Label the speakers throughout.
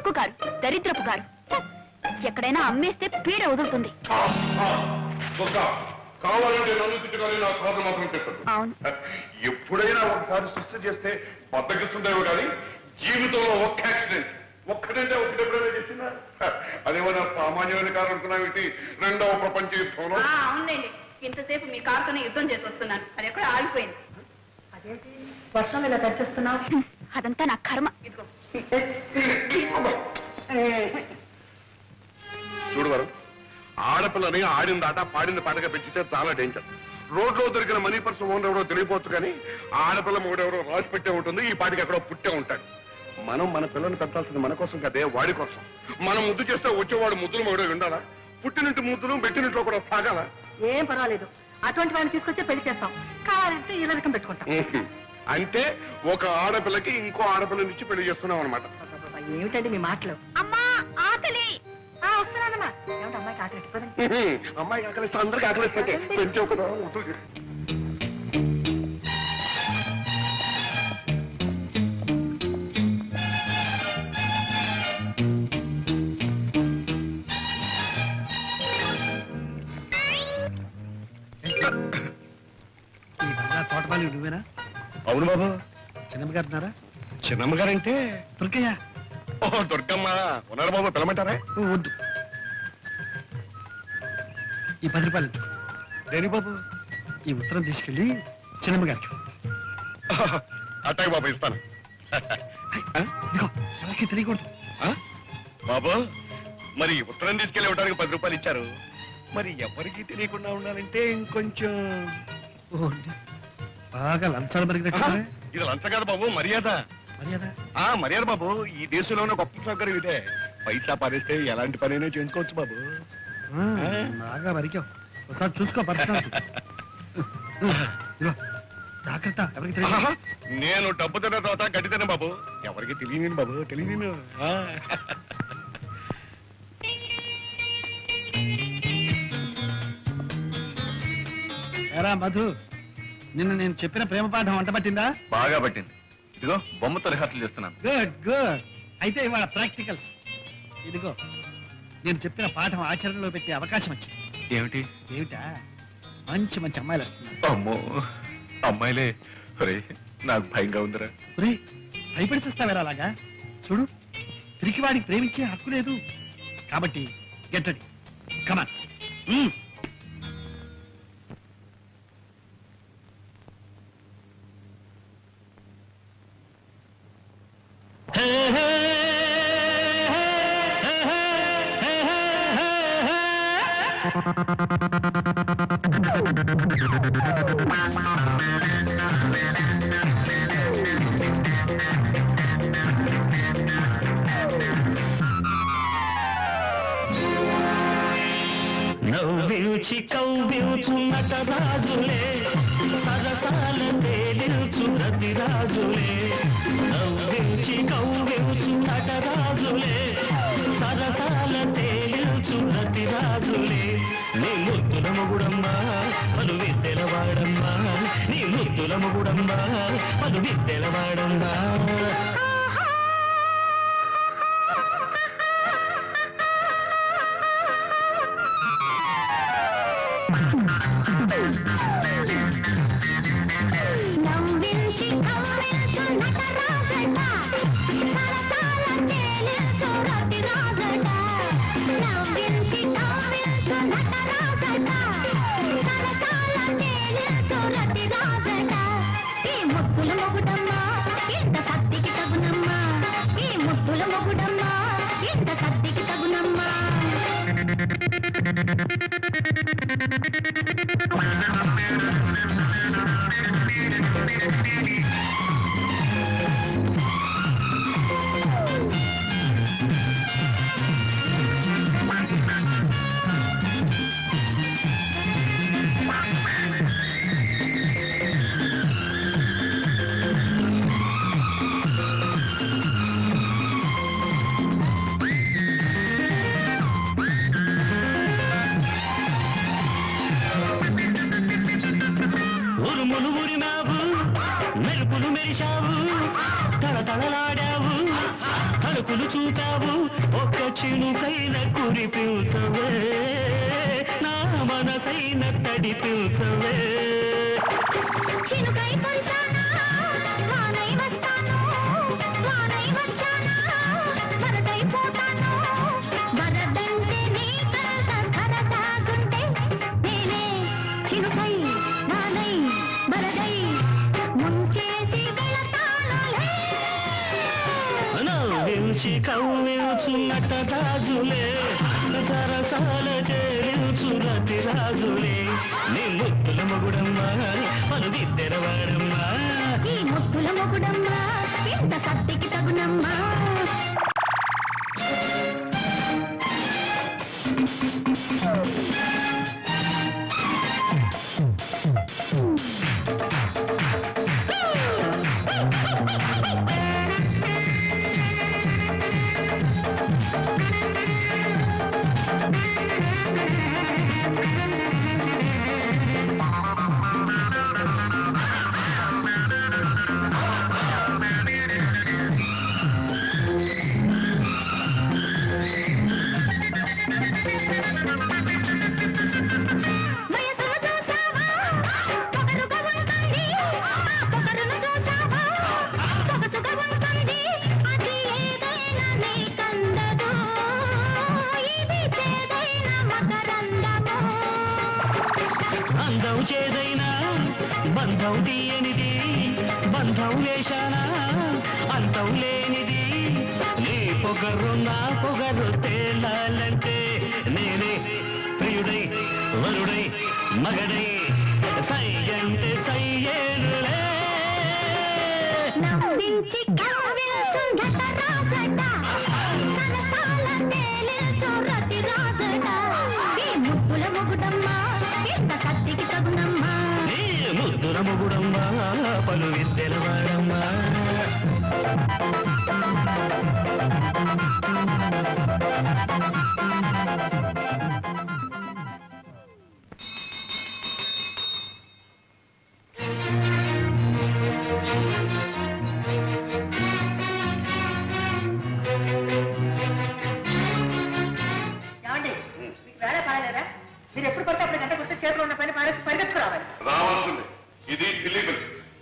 Speaker 1: డొక్కు కారు, దరిద్రపు కారు. ఎక్కడైనా అమ్మేస్తే పీడ వదులుతుంది.
Speaker 2: కావాలంటే నన్ను తిట్టుకొని నా కారు మాత్రం పెట్టదు.
Speaker 1: అవును,
Speaker 2: ఎప్పుడైనా ఒకసారి సృష్టి చేస్తే బద్దకిస్తుందేమో కానీ జీవితంలో ఒక్క యాక్సిడెంట్ ఒక్కడంటే ఒకటెప్పుడైనా చేసిందా? అదేమన్నా సామాన్యమైన కారు అనుకున్నావి రెండవ ప్రపంచ యుద్ధంలో.
Speaker 1: అవునండి, ఇంతసేపు మీ కారుతోనే యుద్ధం చేసి వస్తున్నాను, అది ఎక్కడ ఆగిపోయింది. అదేంటి వర్షం ఇలా తెచ్చేస్తున్నావు? అదంతా నా కర్మ. ఇదిగో
Speaker 2: చూడవారు, ఆడపిల్లని ఆడిన దాట పాడిన పాటగా పెంచితే చాలా డేంజర్. రోడ్లో దొరికిన మనీ పర్స్ ఓనర్ ఎవరో తెలియపోవచ్చు కానీ ఆడపిల్ల మొగుడెవరో రాసి పెట్టే ఉంటుంది, ఈ పాటికి ఎక్కడో పుట్టే ఉంటాడు. మనం మన పిల్లల్ని పెంచాల్సింది మన కోసం కదే, వాడి కోసం. మనం ముద్దు చేస్తే వచ్చేవాడు ముద్దులు మొగుడే ఉండాలా? పుట్టినట్టు ముద్దులు పెట్టినట్లో కూడా సాగాల.
Speaker 1: ఏం పర్వాలేదు, అటువంటి వాడిని తీసుకొచ్చే పెళ్లి చేస్తాం, కావాలంటే ఇలా రకం పెట్టుకుంటాం.
Speaker 2: అంటే ఒక ఆడపిల్లకి ఇంకో ఆడపిల్లనిచ్చి పెళ్లి చేస్తున్నాం అనమాట.
Speaker 1: ఏమిటండి మీ మాటలు? అమ్మా ఆకలి. వస్తున్నానమ్మా. ఏమిటి అమ్మాయికి ఆకలి?
Speaker 2: అమ్మాయికి ఆకలిస్తే అందరికి ఆకలిస్తే పెంచే ఒక
Speaker 3: తోటపాలి నువ్వేనా?
Speaker 2: అవును బాబు.
Speaker 3: చిన్నమ్మ గారు ఉన్నారా?
Speaker 2: చిన్నమ్మ గారంటే
Speaker 3: దుర్గయ్య.
Speaker 2: ఓహో దుర్గమ్మ ఉన్నారు బాబు, పిలమంటారా?
Speaker 3: వద్దు, ఈ 10 రూపాయలు
Speaker 2: దేని బాబు?
Speaker 3: ఈ ఉత్తరం తీసుకెళ్ళి చిన్నమ్మ గారికి.
Speaker 2: అట్టాయి బాబు, ఇస్తాను.
Speaker 3: ఇదిగో ఎవరికి తెలియకూడదు.
Speaker 2: బాబు, మరి ఉత్తరం తీసుకెళ్ళి ఇవ్వడానికి 10 రూపాయలు ఇచ్చారు, మరి ఎవరికి తెలియకుండా ఉండాలంటే ఇంకొంచెం
Speaker 3: బాగా లంచాలు మరిగినట్టు.
Speaker 2: ఇది లంచం కాదు బాబు, మర్యాద.
Speaker 3: మర్యాద?
Speaker 2: మర్యాద బాబు. ఈ దేశంలో ఉన్న గొప్ప సౌకర్యం ఇదే. పైసా పారేస్తే ఎలాంటి పనైనా చేసుకోవచ్చు బాబు.
Speaker 3: బాగా మరికావు, ఒకసారి చూసుకో పర్సనాలిటీ. జాగ్రత్త, ఎవరికి తెలియదు.
Speaker 2: నేను డబ్బు తిన్న తర్వాత గడ్డి తిన్న బాబు, ఎవరికి తెలియను బాబు, తెలియను.
Speaker 3: ఎరా మధు, నిన్న నేను చెప్పిన ప్రేమ పాఠం వంట పట్టిందా?
Speaker 2: బాగా పట్టింది. ఇదిగో బొమ్మతో రిహార్సల్ చేస్తున్నాను.
Speaker 3: Good good. అయితే ఇవాళ ప్రాక్టికల్స్. ఇదిగో నేను చెప్పిన పాఠం ఆచరణలో పెట్టే అవకాశం వచ్చింది.
Speaker 2: ఏమిటి?
Speaker 3: ఏమిటా? మంచి మంచి అమ్మాయిలు వస్తున్నారు.
Speaker 2: అమ్మో, అమ్మాయిలే? నాకు భయంగా ఉందిరా.
Speaker 3: భయపడి చూస్తావేరా అలాగా? చూడు, తిరిగి వాడికి ప్రేమించే హక్కు లేదు. కాబట్టి గెట్ రెడీ, కమాన్.
Speaker 4: నవ్వించి కవ్వించు నటరాజులే, సరసాల తేలించు రతిరాజులే. నవ్వించి కవ్వించు నటరాజులే, సరసాల తేలించు రతిరాజులే. నీ ముద్దుల మొగుడమ్మా, పలు విద్దెలవాడమ్మా. నీ ముద్దుల మొగుడమ్మా, పలు విద్దెలవాడమ్మా.
Speaker 5: నవ్వించి కవ్వించు నటరాజట, సరసాల తేలించు రతిరాజట. నవ్వించి కవ్వించు నటరాజట, సరసాల తేలించు రతిరాజట. ఈ ముద్దుల మొగుడమ్మా, ఇంత సత్తికి తగునమ్మా. ఈ ముద్దుల మొగుడమ్మా, ఇంత సత్తికి తగునమ్మా.
Speaker 4: చినుకులు చూతావు ఒక్క చినుకైన కురిపించవే నా మనసైన తడిపించవే
Speaker 5: చినుకై కురిసానా వానై వస్తాను వానై వచ్చానా వరదైపోతాను వరదంటే నీ కలత కరతాగుంటే నేనే చినుకై వానై వరదై ముంచేసి వెళతానులే
Speaker 4: నవ్వించి కవ్వించున్నట రాజులే సరసాల చేయించు రతి రాజులే నీ ముద్దుల మొగుడమ్మా పలు విద్దెరవాడమ్మా
Speaker 5: ఈ ముద్దుల మొగుడమ్మా ఎంత కత్తికి తగునమ్మా వయసును చూసావా పొగరుగా ఉంటుంది పొగరును చూసావా సొగసుగా ఉంటుంది అది ఏదైనా నీకందదు ఇది చేదైన మకరందము
Speaker 4: అందం చేదైనా బంధం తీయనిది బంధం వేశానా అంతం లేనిది నీ పొగరు నా పొగరు తేలాలంటే నేనే ప్రియుడై వరుడై మగడై సై అంటే సయ్యేనులే
Speaker 5: నవ్వించి కవ్వించుండట రాజట సరసాల తేలించు రతి రాజట ఈ ముద్దుల మొగుడమ్మా ఎంత కత్తికి తగునమ్మా
Speaker 4: నీ ముద్దుల మొగుడమ్మా పలు విద్దెలవాడమ్మా
Speaker 1: ఏమండి మీకు వేళ పాడలేరా మీరు ఎప్పుడు పడితే అప్పుడు గంట కొడితే చేతిలో ఉన్న పని పారేసి పరిగెత్తుకురావాలి
Speaker 2: రావాల్సింది ఇది ఇల్లీగల్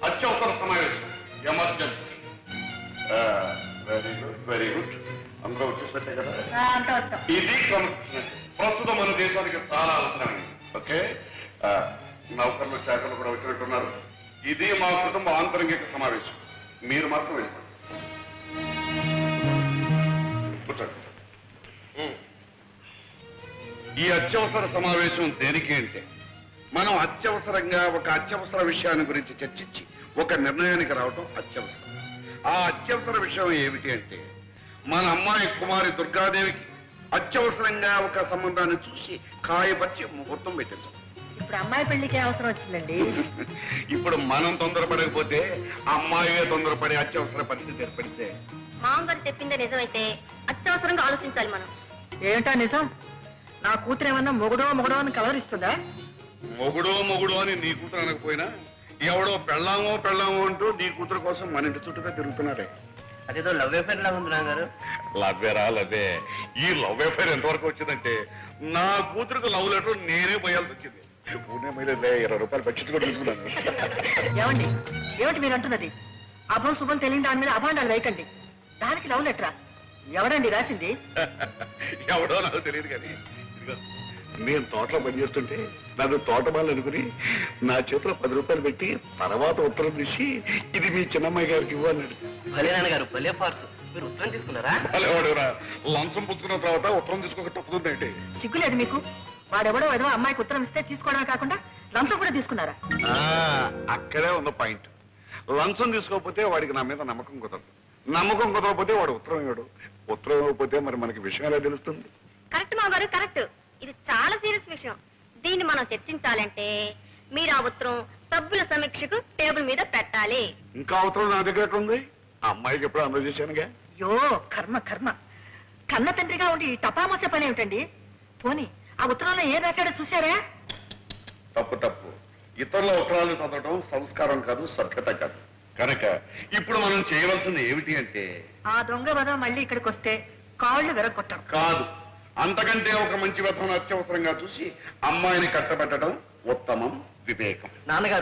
Speaker 2: అత్యవసర సమావేశం emergency very good very good అందరూ వచ్చేసట్టే కదా
Speaker 1: అంత వస్తాం
Speaker 2: ఇది క్రమశిక్షణ ప్రస్తుతం మన దేశానికి చాలా అవసరమైంది ఓకే నౌకర్లు శాఖలు కూడా వచ్చినట్టున్నారు ఇది మా కుటుంబ ఆంతరంగిక సమావేశం మీరు మాత్రం వెళ్ళిపోండి కూర్చోండి ఈ అత్యవసర సమావేశం దేనికి అంటే మనం అత్యవసరంగా ఒక అత్యవసర విషయాన్ని గురించి చర్చించి ఒక నిర్ణయానికి రావటం అత్యవసరం ఆ అత్యవసర విషయం ఏమిటి అంటే మన అమ్మాయి కుమారి దుర్గాదేవికి అత్యవసరంగా ఒక సంబంధాన్ని చూసి కాయపరిచి ముహూర్తం పెట్టింది
Speaker 1: ఇప్పుడు అమ్మాయి పెళ్లికి అవసరం వచ్చిందండి
Speaker 2: ఇప్పుడు మనం తొందరపడకపోతే అమ్మాయే తొందరపడి అత్యవసర పరిస్థితి ఏర్పడితే
Speaker 5: మామగారు చెప్పిందే నిజమైతే అత్యవసరంగా ఆలోచించాలి మనం
Speaker 1: ఏంటా నిజం నా కూతురు ఏమన్నా మొగుడో మొగుడో అని కలవరిస్తుందా
Speaker 2: మొగుడు అని నీ కూతురు అనకపోయినా ఎవడో పెళ్ళామో అంటూ నీ కూతురు కోసం మన ఇంటి చుట్టూగా తిరుగుతున్నాడే
Speaker 4: అదేదో లవ్ అఫేర్ లా ఉంది నాన్నగారు
Speaker 2: లవ్వే ఈ లవ్ అఫైర్ ఎంతవరకు వచ్చిందంటే నా కూతురుకు లవ్ లెటర్ నేనే పోయాల్సి వచ్చింది పూణే మైలేదే 20 రూపాయలు బడ్జెట్ కూడా తీసుకున్నాను
Speaker 1: ఏమండి ఏమిటి మీరు అంటున్నది అభం శుభం తెలియని దాని మీద అభాండాలు వేయకండి దానికి లవ్ లెటరా ఎవరండి రాసింది
Speaker 2: ఎవడో నాకు తెలియదు కానీ ఇదిగో, నేను తోటలో పనిచేస్తుంటే నన్ను తోటమాలు అనుకుని నా చేతిలో 10 రూపాయలు పెట్టి తర్వాత ఉత్తరం తీసి ఇది మీ చిన్నమ్మాయి గారికి ఇవ్వన్నాడు
Speaker 4: భలే నాన్నగారు భలే ఫార్స్ మీరు ఉత్తరం తీసుకున్నారా
Speaker 2: వాడేవాడురా లంచం పుచ్చుకున్న తర్వాత ఉత్తరం తీసుకోక తప్పుతుందంటే
Speaker 1: సిగ్గులేదు మీకు వాడెవడో ఏదో అమ్మాయికి ఉత్తరం ఇస్తే తీసుకోవడమే కాకుండా లంచం కూడా తీసుకున్నారా
Speaker 2: అక్కడే ఉన్న పాయింట్ లంచం తీసుకోకపోతే వాడికి నా మీద నమ్మకం కుదరదు నమ్మకం కుదరకపోతే వాడు ఉత్తరం ఇవ్వడు ఉత్తరం ఇవ్వకపోతే మరి మనకి విషయం ఎలా తెలుస్తుంది
Speaker 5: కరెక్ట్ మామగారు కరెక్ట్ ఇది చాలా సీరియస్ విషయం దీన్ని మనం చర్చించాలంటే మీరు ఆ ఉత్తరం సభ్యుల సమీక్షకు టేబుల్ మీద పెట్టాలి
Speaker 2: ఇంకా ఉత్తరం నా దగ్గర ఎక్కడ ఉంది ఆ అమ్మాయికి ఎప్పుడు అందజేశానుగా
Speaker 1: యో కర్మ కర్మ కన్న తండ్రిగా ఉండి ఈ టపామొసే పని ఏమిటండి పోనీ ఆ ఉత్తరంలో ఏం రాశాడో చూసారా
Speaker 2: తప్పు ఇతరుల ఉత్తరాలు చదవడం సంస్కారం కాదు సభ్యత కాదు కనుక ఇప్పుడు మనం చేయవలసింది ఏమిటి అంటే
Speaker 1: ఆ దొంగ వద మళ్ళీ ఇక్కడికి వస్తే కాళ్ళు విరగొట్టం.
Speaker 2: కాదు, అంతకంటే ఒక మంచి వ్యర్థం అత్యవసరంగా చూసి అమ్మాయిని కట్టబెట్టడం ఉత్తమం, వివేకం.
Speaker 4: నాన్నగారు